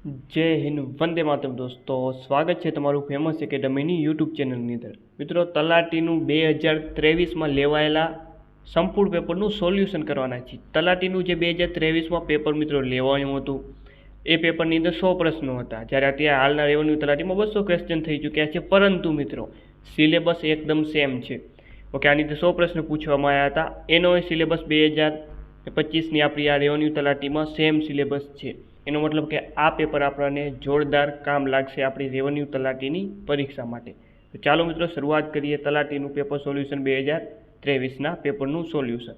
જય હિન્દ, વંદે માતરમ દોસ્તો. સ્વાગત છે તમારું ફેમસ એકેડમીની યુટ્યુબ ચેનલની અંદર. મિત્રો, તલાટીનું 2023માં લેવાયેલા સંપૂર્ણ પેપરનું સોલ્યુશન કરવાના છે. તલાટીનું જે 2023માં પેપર મિત્રો લેવાયું હતું એ પેપરની અંદર 100 પ્રશ્નો હતા, જ્યારે અત્યારે હાલના રેવન્યુ તલાટીમાં 200 ક્વેશ્ચન થઈ ચૂક્યા છે. પરંતુ મિત્રો સિલેબસ એકદમ સેમ છે. ઓકે, આની અંદર 100 પ્રશ્ન પૂછવામાં આવ્યા હતા. એનો સિલેબસ 2025ની આપણી આ રેવન્યુ તલાટીમાં સેમ સિલેબસ છે. એનો મતલબ કે આ પેપર આપણને જોરદાર કામ લાગશે આપણી રેવન્યુ તલાટીની પરીક્ષા માટે. તો ચાલો મિત્રો શરૂઆત કરીએ તલાટીનું પેપર સોલ્યુશન 2023ના પેપરનું સોલ્યુશન.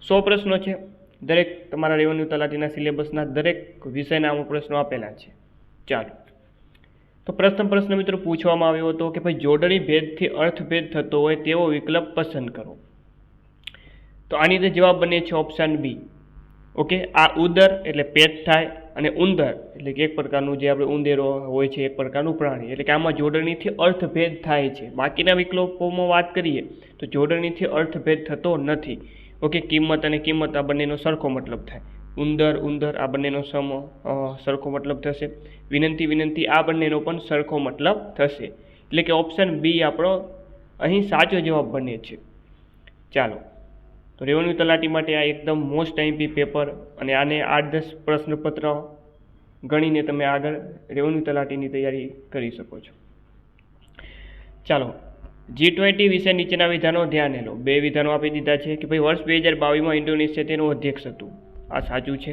100 પ્રશ્નો છે. દરેક તમારા રેવન્યુ તલાટીના સિલેબસના દરેક વિષયના અમુક પ્રશ્નો આપેલા છે. ચાલો, તો પ્રથમ પ્રશ્ન મિત્રો પૂછવામાં આવ્યો હતો કે ભાઈ જોડણી ભેદથી અર્થભેદ થતો હોય તેવો વિકલ્પ પસંદ કરો. તો આની અંદર જવાબ બને છે ઓપ્શન બી. ઓકે, આ ઉદર એટલે પેટ થાય, અને ઉંદર એટલે કે એક પ્રકારનું જે આપણે ઉંદેરો હોય છે એક પ્રકારનું પ્રાણી, એટલે કે આમાં જોડણીથી અર્થભેદ થાય છે. બાકીના વિકલ્પોમાં વાત કરીએ તો જોડણીથી અર્થભેદ થતો નથી. ઓકે, કિંમત અને કિંમત આ બંનેનો સરખો મતલબ થાય. ઉંદર ઉંદર આ બંનેનો સરખો મતલબ થશે. વિનંતી વિનંતી આ બંનેનો પણ સરખો મતલબ થશે. એટલે કે ઓપ્શન બી આપણો અહીં સાચો જવાબ બને છે. ચાલો, તો રેવન્યુ તલાટી માટે આ એકદમ મોસ્ટ આઈએમપી પેપર, અને આને 8-10 પ્રશ્નપત્ર ગણીને તમે આગળ રેવન્યુ તલાટીની તૈયારી કરી શકો છો. ચાલો, G20 વિશે નીચેના વિધાનો ધ્યાને લો. 2 વિધાનો આપી દીધા છે કે ભાઈ વર્ષ 2022માં ઇન્ડોનેશિયા તેનું અધ્યક્ષ હતું. આ સાચું છે.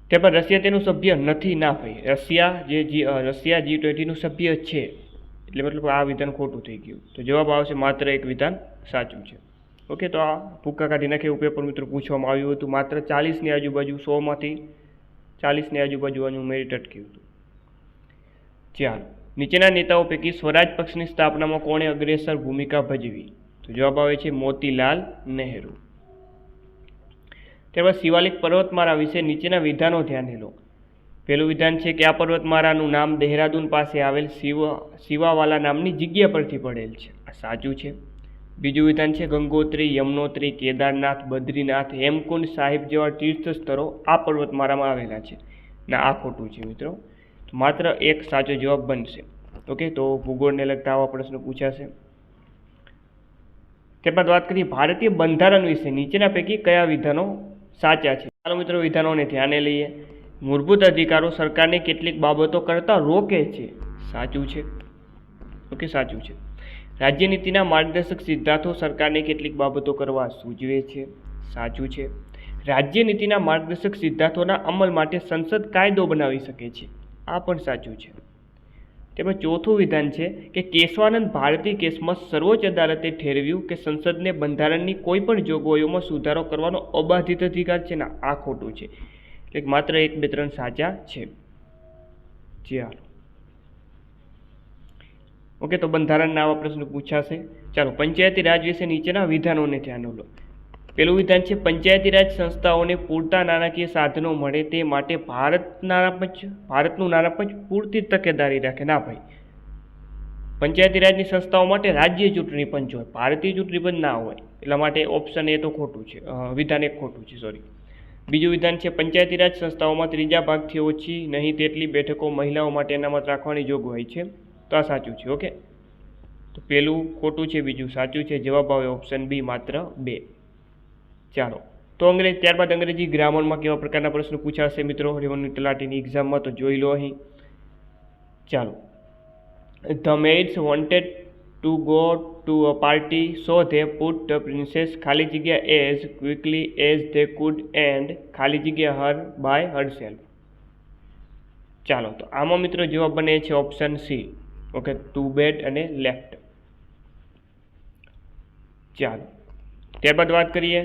ત્યારબાદ રશિયા તેનું સભ્ય નથી. ના ભાઈ, રશિયા G20નું સભ્ય છે, એટલે મતલબ આ વિધાન ખોટું થઈ ગયું. તો જવાબ આવશે માત્ર એક વિધાન સાચું છે. ઓકે, તો આ ભૂક્કા કાઢી નાખે એવું પેપર મિત્રો પૂછવામાં આવ્યું હતું. માત્ર 40ની આજુબાજુ, 100માંથી 40ની આજુબાજુ આનું મેરિટ અટક્યું હતું. ચાલો, નીચેના નેતાઓ પૈકી સ્વરાજ પક્ષની સ્થાપનામાં કોણે અગ્રેસર ભૂમિકા ભજવી? તો જવાબ આવે છે મોતીલાલ નહેરુ. ત્યારબાદ શિવાલિક પર્વતમાળા વિશે નીચેના વિધાનો ધ્યાને લો. પહેલું વિધાન છે કે આ પર્વતમાળાનું નામ દહેરાદૂન પાસે આવેલ શિવાવાલા નામની જગ્યા પરથી પડેલ છે. આ સાચું છે. બીજું વિધાન છે ગંગોત્રી, યમનોત્રી, કેદારનાથ, બદ્રીનાથ, હેમકુંડ સાહિબ જેવા તીર્થ સ્થળો આ પર્વતમાળામાં આવેલા છે. ના, આ ખોટું છે મિત્રો. તો માત્ર એક સાચો જવાબ બનશે. ઓકે, તો ભૂગોળને લગતા આવા પ્રશ્નો પૂછાશે. ત્યારબાદ વાત કરીએ ભારતીય બંધારણ વિશે નીચેના પૈકી કયા વિધાનો સાચા છે? ચાલો મિત્રો વિધાનોને ધ્યાને લઈએ. મૂળભૂત અધિકારો સરકારને કેટલીક બાબતો કરતાં રોકે છે. સાચું છે. ઓકે, સાચું છે. રાજ્યનીતિના માર્ગદર્શક સિદ્ધાંતો સરકારને કેટલીક બાબતો કરવા સૂચવે છે. સાચું છે. રાજ્યનીતિના માર્ગદર્શક સિદ્ધાંતોના અમલ માટે સંસદ કાયદો બનાવી શકે છે. આ પણ સાચું છે. તેમાં ચોથું વિધાન છે કે કેશવાનંદ ભારતી કેસમાં સર્વોચ્ચ અદાલતે ઠેરવ્યું કે સંસદને બંધારણની કોઈ પણ જોગવાઈઓમાં સુધારો કરવાનો અબાધિત અધિકાર છે. ના, આ ખોટું છે. એટલે માત્ર 1, 2, 3 સાચા છે. ચાલો, ઓકે, તો બંધારણના આવા પ્રશ્નો પૂછાશે. ચાલો, પંચાયતી રાજ વિશે નીચેના વિધાનોને ધ્યાને લો. પહેલું વિધાન છે પંચાયતી રાજ સંસ્થાઓને પૂરતા નાણાકીય સાધનો મળે તે માટે ભારતનું નાણાપંચ પૂરતી તકેદારી રાખે. ના ભાઈ, પંચાયતી રાજની સંસ્થાઓ માટે રાજ્ય ચૂંટણી પંચ હોય, ભારતીય ચૂંટણી પંચ ના હોય. એટલા માટે ઓપ્શન એ તો ખોટું છે, વિધાન 1 ખોટું છે, સોરી. બીજું વિધાન છે પંચાયતી રાજ સંસ્થાઓમાં 3/4 ભાગથી ઓછી નહીં તેટલી બેઠકો મહિલાઓ માટે અનામત રાખવાની જોગવાઈ છે. તો આ સાચું છે. ઓકે, તો પહેલું ખોટું છે, બીજું સાચું છે. જવાબ આવે ઓપ્શન બી, માત્ર 2. ચાલો, તો ત્યારબાદ અંગ્રેજી ગ્રામરમાં કેવા પ્રકારના પ્રશ્નો પૂછાશે મિત્રો રેવન્યુ તલાટીની એક્ઝામમાં, તો જોઈ લો અહીં. ચાલો, the maids wanted to go to a party so they put the princess ખાલી જગ્યા as quickly as they could and ખાલી જગ્યા હર બાય હરસેલ્ફ. ચાલો, તો આમાં મિત્રો જવાબ બને છે option C. Okay, to bed અને લેફ્ટ. ચાલો, ત્યારબાદ વાત કરીએ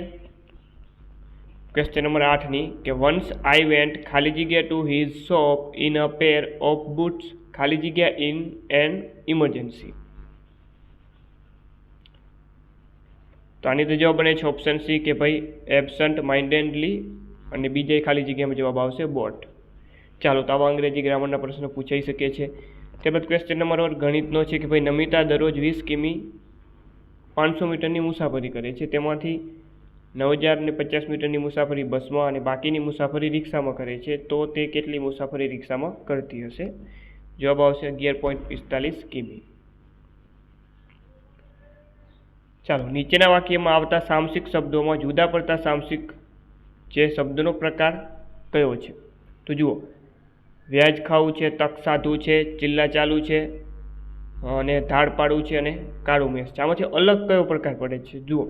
ક્વેશ્ચન નંબર 8ની કે વન્સ આઈ વેન્ટ ખાલી જગ્યા to his shop in a pair of boots ખાલી જગ્યા ઇન એન ઇમરજન્સી. તો આની તો જવાબ બને છે ઓપ્શન સી કે ભાઈ એબસન્ટ માઇન્ડેડલી, અને બીજા ખાલી જગ્યામાં જવાબ આવશે બોટ. ચાલો, તો આવા અંગ્રેજી ગ્રામરના પ્રશ્નો પૂછાઈ શકે છે. ત્યારબાદ ક્વેશ્ચન નંબર 8 ગણિતનો છે કે ભાઈ નમિતા દરરોજ 20 કિમી 500 મીટરની મુસાફરી કરે છે. તેમાંથી 9050 મીટરની મુસાફરી બસમાં અને બાકીની મુસાફરી રિક્ષામાં કરે છે તો તે કેટલી મુસાફરી રિક્ષામાં કરતી હશે? જવાબ આવશે 11.45 કિમી. ચાલો, નીચેના વાક્યમાં આવતા સામસિક શબ્દોમાં જુદા પડતા સામસિક જે શબ્દનો પ્રકાર કયો છે? તો જુઓ, વ્યાજ ખાવું છે, તક સાધવું છે, ચિલ્લા ચાલુ છે અને ધાડ પાડવું છે અને કાળું મેસ છે. આમાંથી અલગ કયો પ્રકાર પડે છે? જુઓ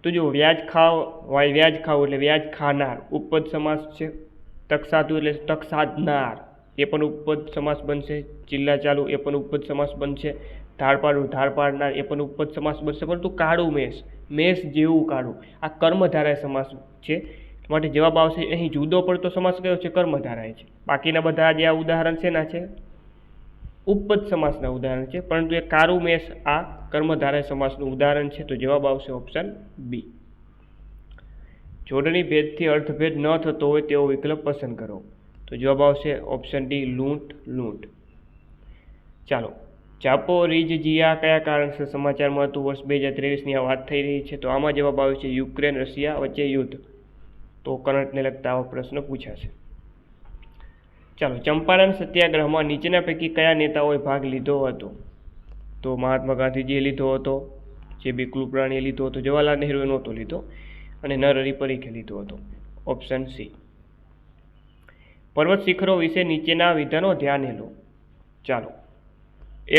તો જુઓ, વ્યાજ ખાવું એટલે વ્યાજ ખાનાર ઉપપદ સમાસ છે. તક સાધવું એટલે તક સાધનાર એ પણ ઉપપદ સમાસ બનશે. ચિલ્લા ચાલુ એ પણ ઉપપદ સમાસ બનશે. ધાડ પાડવું ધાડ પાડનાર એ પણ ઉપપદ સમાસ બનશે. પરંતુ કાળું મેસ જેવું કાળું આ કર્મધારય સમાસ છે. માટે જવાબ આવશે અહીં જુદો પડતો સમાસ કયો છે? કર્મધારય છે. બાકીના બધા જે આ ઉદાહરણ છે ના છે ઉપપદ સમાસના ઉદાહરણ છે, પરંતુ એ કાળું મેસ આ કર્મધારય સમાસનું ઉદાહરણ છે. તો જવાબ આવશે ઓપ્શન બી. જોડણી ભેદથી અર્થભેદ ન થતો હોય તેવો વિકલ્પ પસંદ કરો. તો જવાબ આવશે ઓપ્શન ડી લૂંટ. ચાલો, ચાપો રીઝજિયા કયા કારણસર સમાચારમાં હતું? વર્ષ 2023ની આ વાત થઈ રહી છે. તો આમાં જવાબ આવે છે યુક્રેન રશિયા વચ્ચે યુદ્ધ. તો કરંટને લગતા આવો પ્રશ્ન પૂછાશે. ચાલો, ચંપારણ સત્યાગ્રહમાં નીચેના પૈકી કયા નેતાઓએ ભાગ લીધો હતો? તો મહાત્મા ગાંધીજીએ લીધો હતો, જે.બી. કૃપલાણીએ લીધો હતો, જવાહરલાલ નહેરુએ નહોતો લીધો અને નરહરી પરીખે લીધો હતો. Option C. પર્વત શિખરો વિશે નીચેના વિધાનો ધ્યાને લો. ચાલો,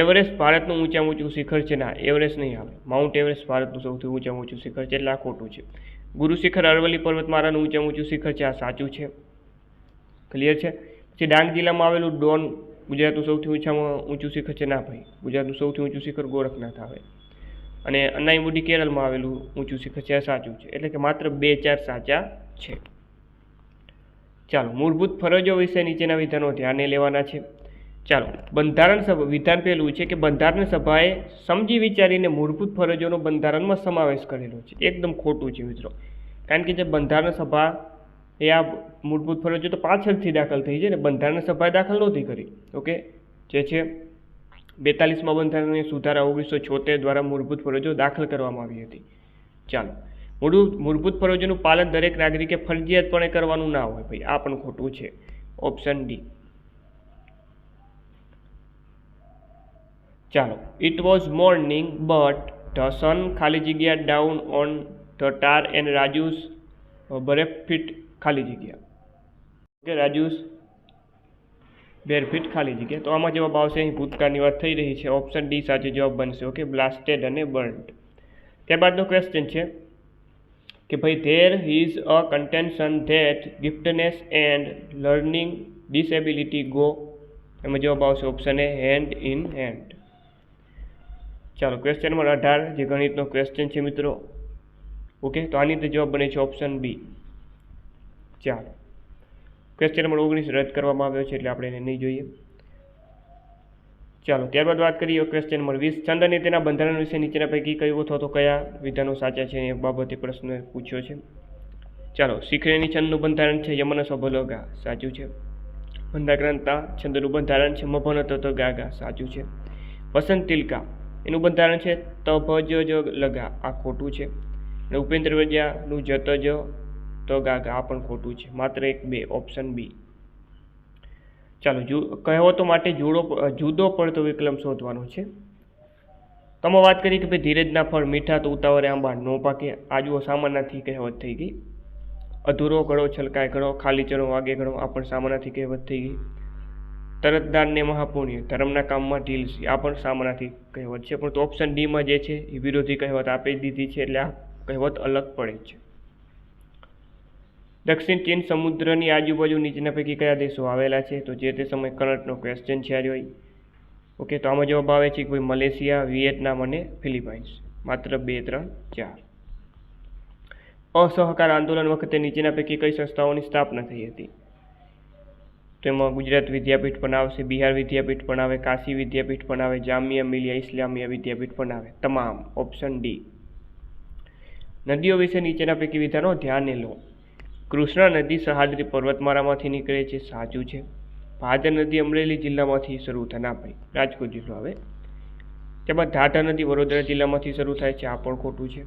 એવરેસ્ટ ભારતનું ઊંચામાં ઊંચું શિખર છે. ના, એવરેસ્ટ નહીં આવે. માઉન્ટ એવરેસ્ટ ભારતનું સૌથી ઊંચામાં ઊંચું શિખર છે, એટલે આ ખોટું છે. ગુરુ શિખર અરવલ્લી પર્વતમાળાનું ઊંચામાં ઊંચું શિખર છે, આ સાચું છે. ક્લિયર છે. પછી ડાંગ જિલ્લામાં આવેલું ડોન ગુજરાતનું સૌથી ઊંચામાં ઊંચું શિખર છે. ના ભાઈ, ગુજરાતનું સૌથી ઊંચું શિખર ગોરખનાથ આવે. અને અન્નાઈમુડી કેરળમાં આવેલું ઊંચું શિખર છે, આ સાચું છે. એટલે કે માત્ર 2-4 સાચા છે. ચાલો, મૂળભૂત ફરજો વિશે નીચેના વિધાનો ધ્યાને લેવાના છે. ચાલો, બંધારણ સભા વિધાન પહેલું છે કે બંધારણ સભાએ સમજી વિચારીને મૂળભૂત ફરજોનો બંધારણમાં સમાવેશ કરેલો છે. એકદમ ખોટું છે મિત્રો, કારણ કે જે બંધારણ સભા એ આ મૂળભૂત ફરજો તો પાછળથી દાખલ થઈ છે ને, બંધારણ સભાએ દાખલ નહોતી કરી. ઓકે, જે છે 42માં બંધારણીય સુધારા 1976 દ્વારા મૂળભૂત ફરજો દાખલ કરવામાં આવી હતી. ચાલો, મૂળભૂત ફરજોનું પાલન દરેક નાગરિકે ફરજિયાતપણે કરવાનું ના હોય ભાઈ, આ પણ ખોટું છે. Option D. ચાલો, it was morning but the sun ખાલી જગ્યા down on the tar and Raju's barefeet ખાલી જગ્યા. ઓકે, રાજુસ બેરફીટ ખાલી જગ્યા. તો આમાં જવાબ આવશે, અહીં ભૂતકાળની વાત થઈ રહી છે. ઓપ્શન ડી સાચો જવાબ બનશે. ઓકે, બ્લાસ્ટેડ અને બર્ન્ટ. ત્યારબાદનો ક્વેશ્ચન છે કે ભાઈ there is a contention that giftedness and learning disability go. એમાં જવાબ આવશે option A hand in hand. ચાલો, ક્વેશ્ચન નંબર 18 જે ગણિતનો ક્વેશ્ચન છે મિત્રો. ઓકે, તો આની અંદર જવાબ બને છે ઓપ્શન બી. ચાલો, ક્વેશ્ચન નંબર 19 રદ કરવામાં આવ્યો છે, એટલે આપણે એને નહીં જોઈએ. ચાલો, ત્યારબાદ વાત કરીએ ક્વેશ્ચન નંબર 20. છંદ અને તેના બંધારણ વિશે નીચેના પૈકી કયું અથવા તો કયા વિધાનો સાચા છે એ બાબતે પ્રશ્ન પૂછ્યો છે. ચાલો, શીખરેની છંદનું બંધારણ છે યમન સભલો ગા, સાચું છે. બંધાક્રાંતા છંદનું બંધારણ છે મભન તત ગા ગા, સાચું છે. વસંત તિલકા એનું બંધારણ છે તભજ જ લગા, આ ખોટું છે. અને ઉપેન્દ્ર વજાનું જત જ તો ગા ગા, આ પણ ખોટું છે. માત્ર 1-2, ઓપ્શન બી. ચાલો, કહેવતો માટે જુદો પડતો વિકલ્પ શોધવાનો છે. તમે વાત કરી કે ભાઈ ધીરજના ફળ મીઠા તો ઉતાવળે આંબા નો પાકે. આ જુઓ સામાનાથી કહેવત થઈ ગઈ. અધૂરો ઘડો છલકાય ઘડો, ખાલી ચણો વાગે ઘડો, આ પણ સામાનાથી કહેવત થઈ ગઈ. તરતદારને મહાપુણ્ય, ધર્મના કામમાં ઢીલસી, આ પણ સામાનાથી કહેવત છે. પરંતુ ઓપ્શન ડીમાં જે છે એ વિરોધી કહેવત આપી દીધી છે, એટલે આ કહેવત અલગ પડે છે. દક્ષિણ ચીન સમુદ્રની આજુબાજુ નીચેના પૈકી કયા દેશો આવેલા છે? તો જે તે સમય કરંટનો ક્વેશ્ચન છે આ જોઈ. ઓકે, તો આમાં જવાબ આવે છે કે ભાઈ મલેશિયા, વિયેતનામ અને ફિલિપાઇન્સ. માત્ર 2, 3, 4. અસહકાર આંદોલન વખતે નીચેના પૈકી કઈ સંસ્થાઓની સ્થાપના થઈ હતી? તો એમાં ગુજરાત વિદ્યાપીઠ પણ આવશે, બિહાર વિદ્યાપીઠ પણ આવે, કાશી વિદ્યાપીઠ પણ આવે, જામિયા મિલિયા ઇસ્લામિયા વિદ્યાપીઠ પણ આવે. તમામ. Option D. નદીઓ વિશે નીચેના પૈકી વિધાનો ધ્યાને લો. કૃષ્ણા નદી સહ્યાદ્રી પર્વતમાળામાંથી નીકળે છે, સાચું છે. ભાદર નદી અમરેલી જિલ્લામાંથી શરૂ થાય, ના ભાઈ રાજકોટ જિલ્લો આવે. ત્યારબાદ ઢાઢર નદી વડોદરા જિલ્લામાંથી શરૂ થાય છે, આ પણ ખોટું છે.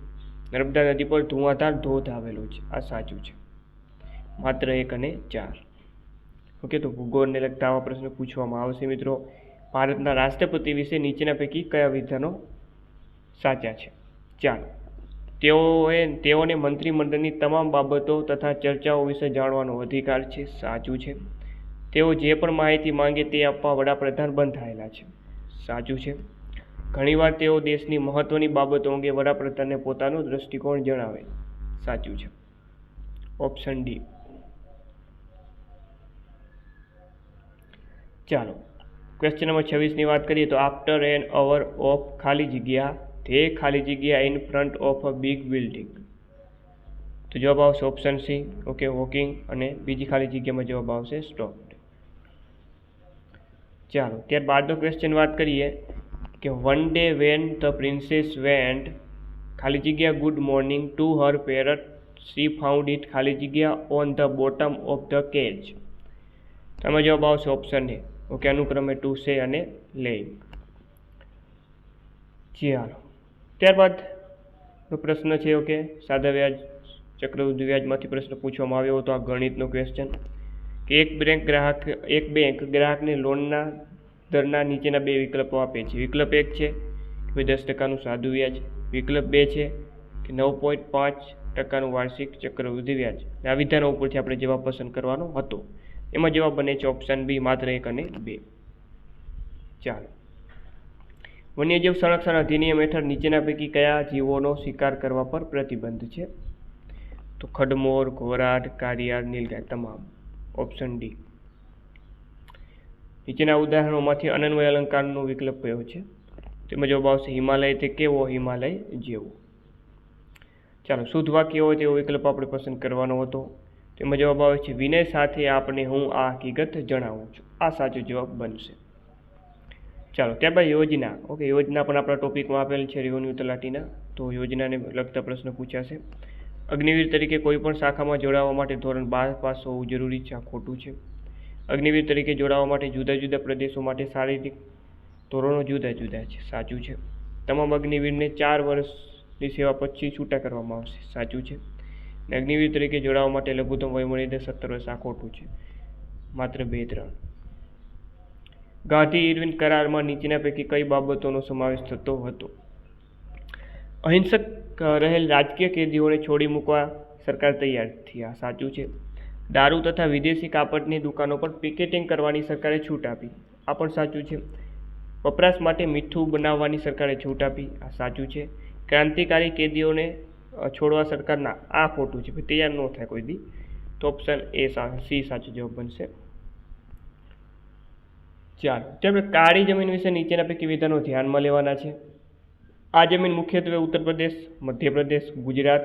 નર્મદા નદી પર ધુઆધાર ધોધ આવેલો છે, આ સાચું છે. માત્ર 1 અને 4. ઓકે, તો ભૂગોળને લગતા આવા પ્રશ્નો પૂછવામાં આવશે મિત્રો. ભારતના રાષ્ટ્રપતિ વિશે નીચેના પૈકી કયા વિધાનો સાચા છે? ચાલો, તેઓને મંત્રીમંડળની તમામ બાબતો તથા ચર્ચાઓ વિશે જાણવાનો અધિકાર છે, સાચું છે. તેઓ જે પણ માહિતી માંગે તે આપવા વડાપ્રધાન બંધાયેલા છે, સાચું છે. ઘણીવાર તેઓ દેશની મહત્વની બાબતો અંગે વડાપ્રધાનને પોતાનો દૃષ્ટિકોણ જણાવે, સાચું છે. Option D. ચાલો, ક્વેશ્ચન નંબર 26ની વાત કરીએ તો આફ્ટર એન અવર ઓફ ખાલી જગ્યા તે ખાલી જગ્યા in front of a big building. તો જવાબ આવશે ઓપ્શન સી. Okay, walking. અને બીજી ખાલી જગ્યામાં જવાબ આવશે સ્ટોપ્ડ. ચાલો, ત્યારબાદનો ક્વેશ્ચન વાત કરીએ કે one day when the princess vent ખાલી જગ્યા good morning to her parrot C found it ખાલી જગ્યા on the bottom of the cage. તેમાં જવાબ આવશે ઓપ્શન એ. ઓકે, અનુક્રમે ટુ સે અને લેઇંગ. ચાલો, ત્યારબાદનો પ્રશ્ન છે ઓકે, સાદા વ્યાજ ચક્રવૃદ્ધિ વ્યાજમાંથી પ્રશ્ન પૂછવામાં આવ્યો હતો. આ ગણિતનો ક્વેશ્ચન કે એક બેંક ગ્રાહકને લોનના દરના નીચેના 2 વિકલ્પો આપે છે. વિકલ્પ 1 છે કે 10% સાદું વ્યાજ. વિકલ્પ 2 છે કે 9.5% વાર્ષિક ચક્રવૃદ્ધિ વ્યાજ. આ વિધાનો ઉપરથી આપણે જવાબ પસંદ કરવાનો હતો. એમાં જવાબ બને છે ઓપ્શન બી, માત્ર 1 અને 2. ચાલો, વન્યજીવ સંરક્ષણ અધિનિયમ હેઠળ નીચેના પૈકી કયા જીવોનો શિકાર કરવા પર પ્રતિબંધ છે? તો ખડમોર, ઘોરાડ, કારિયાર, નીલગાય, તમામ. Option D. નીચેના ઉદાહરણોમાંથી અનન્વય અલંકારનો વિકલ્પ કયો છે? તેમાં જવાબ આવશે હિમાલય તે કેવો, હિમાલય જેવો. ચાલો, શુદ્ધ વાક્ય હોય તેવો વિકલ્પ આપણે પસંદ કરવાનો હતો. તેમાં જવાબ આવે છે વિનય સાથે આપણે હું આ હકીકત જણાવું છું, આ સાચો જવાબ બનશે. ચાલો, ત્યારબાદ યોજના. ઓકે, યોજના પણ આપણા ટોપિકમાં આપેલ છે રેવન્યુ તલાટીના, તો યોજનાને લગતા પ્રશ્ન પૂછાશે. અગ્નિવીર તરીકે કોઈપણ શાખામાં જોડાવા માટે ધોરણ 12 પાસ હોવું જરૂરી છે, આ ખોટું છે. અગ્નિવીર તરીકે જોડાવા માટે જુદા જુદા પ્રદેશો માટે શારીરિક ધોરણો જુદા જુદા છે, સાચું છે. તમામ અગ્નિવીરને 4 વર્ષની સેવા પછી છૂટા કરવામાં આવશે, સાચું છે. અને અગ્નિવીર તરીકે જોડાવા માટે લઘુત્તમ વયમર્યાદા 17 વર્ષ, આ ખોટું છે. માત્ર 2-3. ગાંધી ઇરવિન કરારમાં નીચેના પૈકી કઈ બાબતોનો સમાવેશ થતો હતો? અહિંસક રહેલ રાજકીય કેદીઓને છોડી મૂકવા સરકાર તૈયાર થઈ, આ સાચું છે. દારૂ તથા વિદેશી કાપડની દુકાનો પર પિકેટિંગ કરવાની સરકારે છૂટ આપી, આ પણ સાચું છે. વપરાશ માટે મીઠું બનાવવાની સરકારે છૂટ આપી, આ સાચું છે. ક્રાંતિકારી કેદીઓને છોડવા સરકારના, આ ખોટું છે, તૈયાર ન થાય કોઈ દી. તો ઓપ્શન એ સી સાચો જવાબ બનશે. ચાલો, આપણે કાળી જમીન વિશે નીચેના પૈકી વિધાનો ધ્યાનમાં લેવાના છે. આ જમીન મુખ્યત્વે ઉત્તર પ્રદેશ, મધ્યપ્રદેશ, ગુજરાત,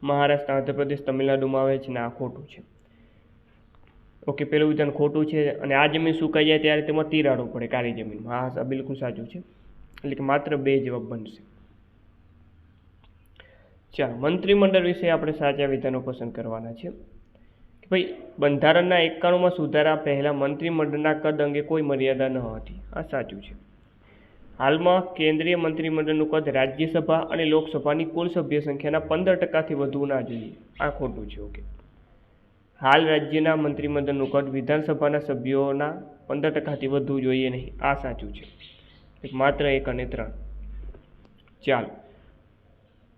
મહારાષ્ટ્ર, આંધ્રપ્રદેશ, તમિલનાડુમાં આવે છે, ને આ ખોટું છે. ઓકે, પેલું વિધાન ખોટું છે. અને આ જમીન સુકાઈ જાય ત્યારે તેમાં તિરાડો પડે કાળી જમીનમાં, હા બિલકુલ સાચું છે. એટલે કે માત્ર 2 જવાબ બનશે. ચાલો, મંત્રીમંડળ વિશે આપણે સાચા વિધાનો પસંદ કરવાના છે. કે ભાઈ બંધારણના 91માં સુધારા પહેલા મંત્રીમંડળના કદ અંગે કોઈ મર્યાદા ન હતી, આ સાચું છે. હાલમાં કેન્દ્રીય મંત્રીમંડળનું કદ રાજ્યસભા અને લોકસભાની કુલ સભ્ય સંખ્યાના 15%થી વધુ ના જોઈએ, આ ખોટું છે. ઓકે, હાલ રાજ્યના મંત્રીમંડળનું કદ વિધાનસભાના સભ્યોના 15%થી વધુ જોઈએ નહીં, આ સાચું છે. માત્ર 1 અને 3. ચાલો,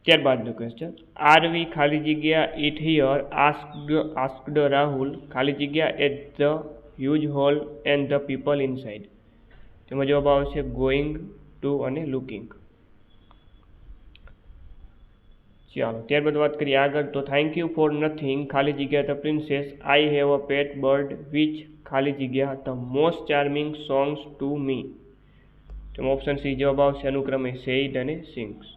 ત્યારબાદનો ક્વેશ્ચન આરવી ખાલી જગ્યા ઇટ હિયર આસ્ક્ડ રાહુલ ખાલી જગ્યા at the huge hole and the people inside. તેમાં જવાબ આવશે ગોઈંગ ટુ અને લુકિંગ. ચાલો, ત્યારબાદ વાત કરીએ આગળ. તો થેન્ક યુ ફોર નથિંગ ખાલી જગ્યા the princess I have a pet bird which ખાલી જગ્યા the most charming songs to me. તેમાં ઓપ્શન સી જવાબ આવશે અનુક્રમે સેઇડ અને સિંગ્સ.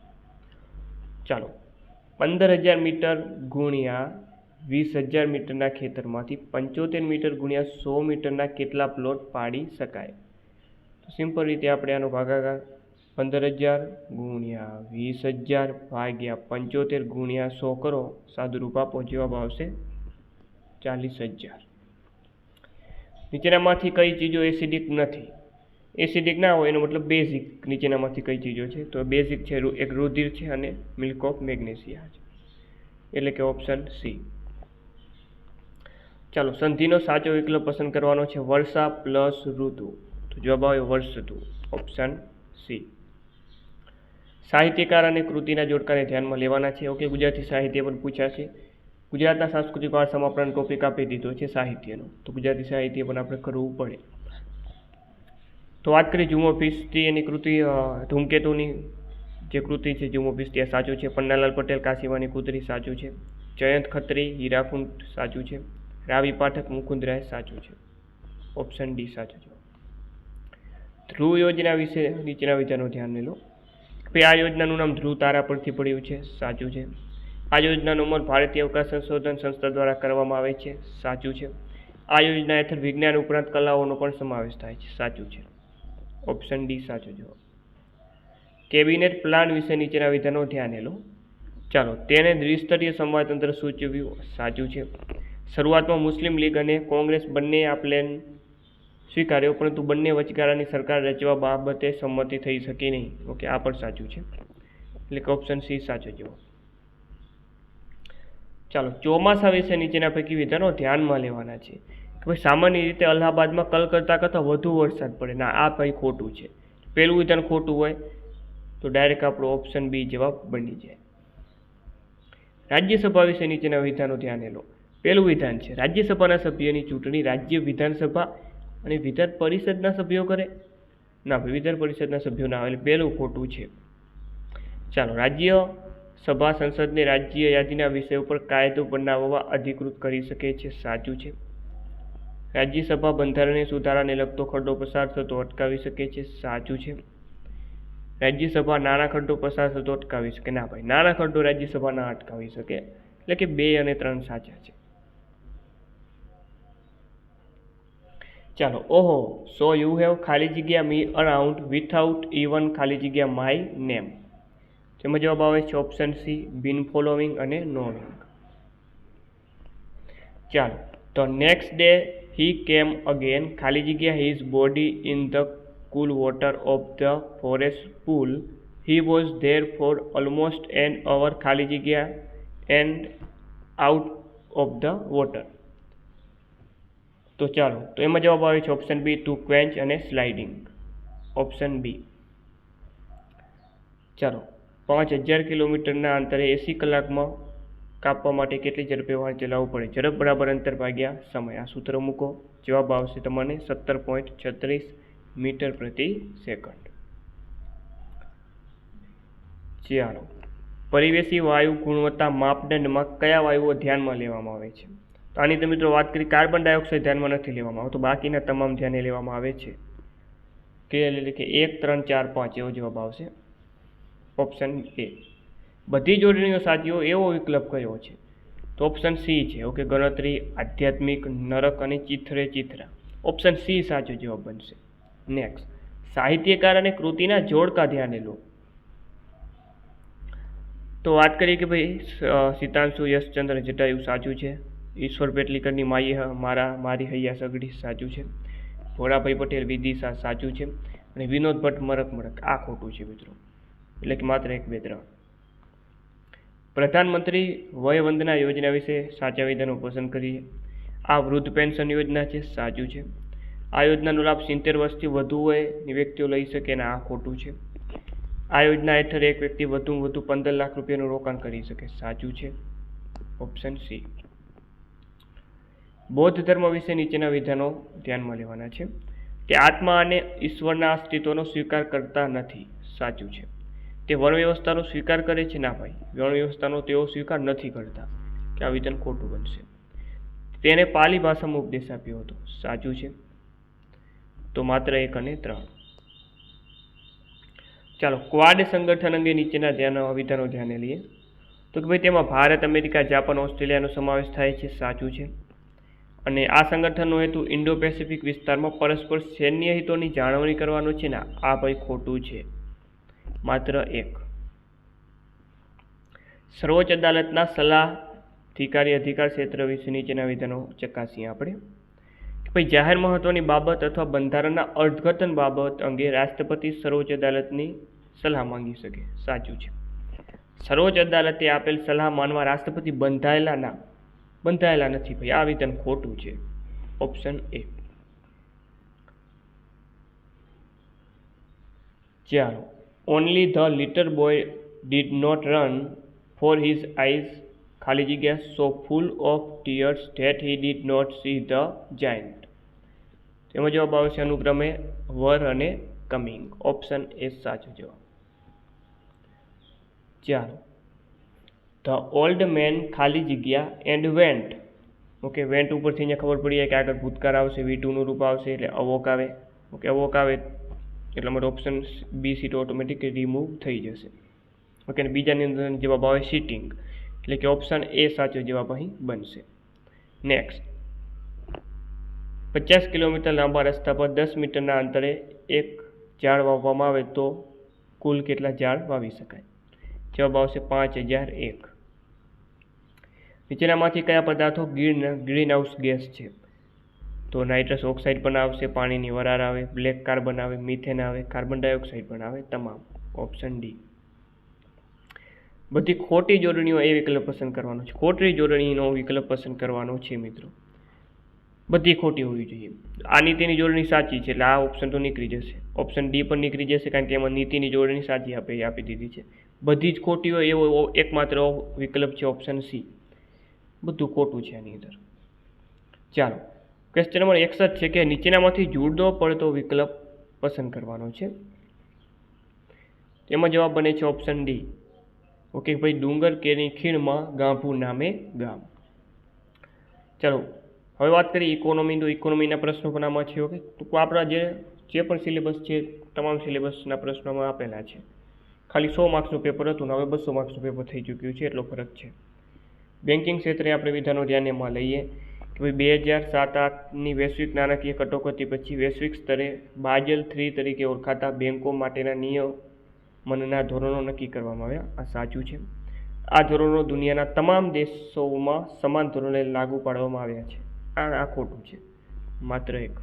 ચાલો, 15,000 મીટર ગુણ્યા 20,000 મીટરના ખેતરમાંથી 75 મીટર ગુણ્યા 100 મીટરના કેટલા પ્લોટ પાડી શકાય? તો સિમ્પલ રીતે આપણે આનો ભાગાકાર 15,000 ગુણ્યા 20,000 ભાગ્યા 75 ગુણ્યા 100 કરો, સાદુરૂપ આપો, જવાબ આવશે 40,000. નીચેનામાંથી કઈ ચીજો એસિડિક નથી? એસિડિક ના હોય એનો મતલબ બેઝિક નીચેનામાંથી કઈ ચીજો છે? તો બેઝિક છે એક રુધિર છે અને મિલ્ક ઓફ મેગ્નેશિયા છે, એટલે કે ઓપ્શન સી. ચાલો, સંધિનો સાચો વિકલ્પ પસંદ કરવાનો છે વર્ષા પ્લસ ઋતુ. તો જવાબ આવે વર્ષતુ, ઓપ્શન સી. સાહિત્યકાર અને કૃતિના જોડકાને ધ્યાનમાં લેવાના છે. ઓકે, ગુજરાતી સાહિત્ય પણ પૂછાશે. ગુજરાતના સાંસ્કૃતિક વારસામાં આપણને ટોપિક આપી દીધો છે સાહિત્યનો, તો ગુજરાતી સાહિત્ય પણ આપણે કરવું પડે. તો વાત કરીએ જુમો પિસ્તી એની કૃતિ, ધૂમકેતુની જે કૃતિ છે જુમો પિસ્તી આ સાચું છે. પન્નાલાલ પટેલ કાશીવાની કુતરી સાચું છે. જયંત ખત્રી હીરાકુંડ સાચું છે. રાવી પાઠક મુકુંદરાય સાચું છે, ઓપ્શન ડી સાચું છે. ધ્રુવ યોજના વિશે નીચેના વિધાનો ધ્યાન લો. આ યોજનાનું નામ ધ્રુવ તારા પરથી પડ્યું છે, સાચું છે. આ યોજનાનો અમલ ભારતીય અવકાશ સંશોધન સંસ્થા દ્વારા કરવામાં આવે છે, સાચું છે. આ યોજના હેઠળ વિજ્ઞાન ઉપરાંત કલાઓનો પણ સમાવેશ થાય છે, સાચું છે, ઓપ્શન ડી સાચો જવાબ. કેબિનેટ પ્લાન વિશે નીચેના વિધાનો ધ્યાન લો. ચાલો, તેને દ્વિસ્તરીય સંવાદ તંત્ર સૂચવ્યું, સાચું છે. શરૂઆતમાં મુસ્લિમ લીગ અને કોંગ્રેસ બંને આ પ્લાન સ્વીકાર્યો, પરંતુ બંને વચગાળાની સરકાર રચવા બાબતે સંમતિ થઈ શકી નહીં. ઓકે, આ પણ સાચું છે, એટલે કે ઓપ્શન સી સાચો જવાબ. ચાલો, ચોમાસા વિશે નીચેના પૈકી વિધાનો ધ્યાનમાં લેવાના છે. કે ભાઈ સામાન્ય રીતે અલ્હાબાદમાં કલકત્તા કરતાં વધુ વરસાદ પડે. ના, આ ભાઈ ખોટું છે. પહેલું વિધાન ખોટું હોય તો ડાયરેક્ટ આપણો ઓપ્શન બી જવાબ બની જાય. રાજ્યસભા વિશે નીચેના વિધાનો ધ્યાન લો. પહેલું વિધાન છે રાજ્યસભાના સભ્યની ચૂંટણી રાજ્ય વિધાનસભા અને વિધાન પરિષદના સભ્યો કરે. ના ભાઈ, વિધાન પરિષદના સભ્યો ના આવે, એટલે પહેલું ખોટું છે. ચાલો, રાજ્યસભા સંસદને રાજ્ય યાદીના વિષય ઉપર કાયદો બનાવવા અધિકૃત કરી શકે છે, સાચું છે. રાજ્યસભા બંધારણીય સુધારાને લગતો ખરડો પસાર થતો અટકાવી શકે છે, સાચું છે. રાજ્યસભા નાના ખરડો પસાર થતો અટકાવી શકે. ના ભાઈ, નાના ખરડો રાજ્યસભા ના અટકાવી શકે, એટલે કે 2 અને 3 સાચા છે. ચાલો, ઓહો, સો યુ હેવ ખાલી જગ્યા મી અરાઉન્ડ વિથઆઉટ ઇવન ખાલી જગ્યા માય નેમ. તેમાં જવાબ આવે છે ઓપ્શન સી, બીન ફોલોવિંગ અને નોવિંગ. ચાલો, તો next day he came again ખાલી જગ્યા his body in the cool water of the forest pool. He was there for almost an hour ખાલી જગ્યા and out of the water. તો ચાલો, તો એમાં જવાબ આવે છે ઓપ્શન બી, ટુ ક્વેન્ચ અને સ્લાઇડિંગ, ઓપ્શન બી. ચાલો, 5000 કિલોમીટરના અંતરે 80 કલાકમાં કાપવા માટે કેટલી ઝડપે વાહન ચલાવવું પડે? ઝડપ બરાબર અંતર ભાગ્યા સમય. આ સૂત્ર મૂકો, જવાબ આવશે તમને 17.36 મીટર પ્રતિ સેકન્ડ. ચાલો, પરિવેશી વાયુ ગુણવત્તા માપદંડમાં કયા વાયુઓ ધ્યાનમાં લેવામાં આવે છે? તો આની તો મિત્રો વાત કરી, કાર્બન ડાયોક્સાઇડ ધ્યાનમાં નથી લેવામાં આવતો, બાકીના તમામ ધ્યાને લેવામાં આવે છે. ક્લિયરલી કે 1, 3, 4, 5 એવો જવાબ આવશે, ઓપ્શન એ. બધી જોડણીઓ સાચી હોય એવો વિકલ્પ કયો છે? તો ઓપ્શન સી છે. ઓકે, ગણતરી, આધ્યાત્મિક, નરક અને ચિત્રે ચિત્રા, ઓપ્શન સી સાચો જવાબ બનશે. નેક્સ્ટ, સાહિત્યકાર અને કૃતિના જોડકા ધ્યાને લો. તો વાત કરીએ કે ભાઈ સીતાંશુ યશચંદ્ર જટાયુ સાચું છે. ઈશ્વર પેટલીકરની મારી હૈયા સગડી સાચું છે. ભોળાભાઈ પટેલ વિદિશા સાચું છે. અને વિનોદ ભટ્ટ મરક મરક આ ખોટું છે મિત્રો, એટલે કે માત્ર 1, 2, 3. પ્રધાનમંત્રી વય વંદના યોજના વિશે સાચા વિધાનો પસંદ કરીએ. આ વૃદ્ધ પેન્શન યોજના છે, સાચું છે. આ યોજનાનો લાભ 70 વર્ષથી વધુ વયની વ્યક્તિઓ લઈ શકે, અને આ ખોટું છે. આ યોજના હેઠળ એક વ્યક્તિ વધુમાં વધુ 15 લાખ રૂપિયાનું રોકાણ કરી શકે, સાચું છે, ઓપ્શન સી. બૌદ્ધ ધર્મ વિશે નીચેના વિધાનો ધ્યાનમાં લેવાના છે. તે આત્મા અને ઈશ્વરના અસ્તિત્વનો સ્વીકાર કરતા નથી, સાચું છે. તે વર્ણ વ્યવસ્થાનો સ્વીકાર કરે છે, ના ભાઈ, વર્ણ વ્યવસ્થાનો તેઓ સ્વીકાર નથી કરતા, કે આ વિધાન ખોટું બનશે. તેને પાલી ભાષામાં ઉપદેશ આપ્યો હતો, સાચું છે. તો માત્ર 1 અને 3. ચાલો, ક્વાડ સંગઠન અંગે નીચેના વિધાનો ધ્યાને લઈએ. તો કે ભાઈ તેમાં ભારત, અમેરિકા, જાપાન, ઓસ્ટ્રેલિયાનો સમાવેશ થાય છે, સાચું છે. અને આ સંગઠનનો હેતુ ઇન્ડો પેસિફિક વિસ્તારમાં પરસ્પર સૈન્ય હિતોની જાળવણી કરવાનો છે, ને આ ભાઈ ખોટું છે, માત્ર 1. સર્વોચ્ચ અદાલતના સલાહધિકારી અધિકાર ક્ષેત્ર વિશે નીચેના વિધાનો ચકાસીએ આપણે. ભાઈ જાહેર મહત્વની બાબત અથવા બંધારણના અર્થઘટન બાબત અંગે રાષ્ટ્રપતિ સર્વોચ્ચ અદાલતની સલાહ માંગી શકે. સાચું છે. સર્વોચ્ચ અદાલતે આપેલ સલાહ માનવા રાષ્ટ્રપતિ બંધાયેલા નથી ભાઈ. આ વિધાન ખોટું છે. Option A. ચાલો. Only the little boy did not run for his eyes ખાલી જગ્યા so full of tears that he did not see the giant. તેમાં જવાબ આવશે અનુક્રમે વર અને કમિંગ. ઓપ્શન એ સાચો જવાબ. ચાલો. ધ ઓલ્ડ મેન ખાલી જગ્યા એન્ડ વેન્ટ. ઓકે, વેન્ટ ઉપરથી અહીંયા ખબર પડી જાય કે આગળ ભૂતકાળ આવશે, V2 નું રૂપ આવશે એટલે અવોક આવે. ઓકે, અવોક આવે એટલે અમારો option B seat automatic remove થઈ જશે. ઓકે, અને બીજાની અંદર જવાબ આવે સિટિંગ, એટલે કે ઓપ્શન એ સાચો જવાબ અહીં બનશે. નેક્સ્ટ. 50 કિલોમીટર લાંબા રસ્તા પર 10 મીટરના અંતરે એક ઝાડ વાવવામાં આવે તો કુલ કેટલા ઝાડ વાવી શકાય? જવાબ આવશે 5001. નીચેનામાંથી કયા પદાર્થો ગ્રીન હાઉસ ગેસ છે? તો નાઇટ્રસ ઓક્સાઇડ પણ આવશે, પાણીની વરાળ આવે, બ્લેક કાર્બન આવે, મિથેન આવે, કાર્બન ડાયોક્સાઇડ પણ આવે, તમામ. Option D. બધી ખોટી જોડણીઓ એ વિકલ્પ પસંદ કરવાનો છે. ખોટી જોડણીનો વિકલ્પ પસંદ કરવાનો છે મિત્રો. બધી ખોટી હોવી જોઈએ. આ નીતિની જોડણી સાચી છે એટલે આ ઓપ્શન તો નીકળી જશે. ઓપ્શન ડી પણ નીકળી જશે કારણ કે એમાં નીતિની જોડણી સાચી આપી દીધી છે. બધી જ ખોટી હોય એવો એકમાત્ર વિકલ્પ છે ઓપ્શન સી. બધું ખોટું છે આની અંદર. ચાલો. ક્વેશ્ચન નંબર 61 છે કે નીચેનામાંથી જુદો પડતો વિકલ્પ પસંદ કરવાનો છે. તેમાં જવાબ બને છે ઓપ્શન ડી. ઓકે ભાઈ, ડુંગર કેની ખીણમાં ગાંભુ નામે ગામ. ચાલો, હવે વાત કરીએ ઇકોનોમી. તો ઇકોનોમીના પ્રશ્નો પણ આમાં છે. ઓકે, તો આપણા જે પણ સિલેબસ છે તમામ સિલેબસના પ્રશ્નોમાં આપેલા છે. ખાલી 100 માર્ક્સનું પેપર હતું ને હવે 200 માર્ક્સનું પેપર થઈ ચૂક્યું છે, એટલો ફરક છે. બેન્કિંગ ક્ષેત્રે આપણે વિધાનો ધ્યાનમાં લઈએ કે ભાઈ 2007-8ની વૈશ્વિક નાણાકીય કટોકટી પછી વૈશ્વિક સ્તરે બાઝેલ 3 તરીકે ઓળખાતા બેન્કો માટેના નિયમનના ધોરણો નક્કી કરવામાં આવ્યા. આ સાચું છે. આ ધોરણો દુનિયાના તમામ દેશોમાં સમાન ધોરણે લાગુ પાડવામાં આવ્યા છે. આ ખોટું છે. માત્ર એક.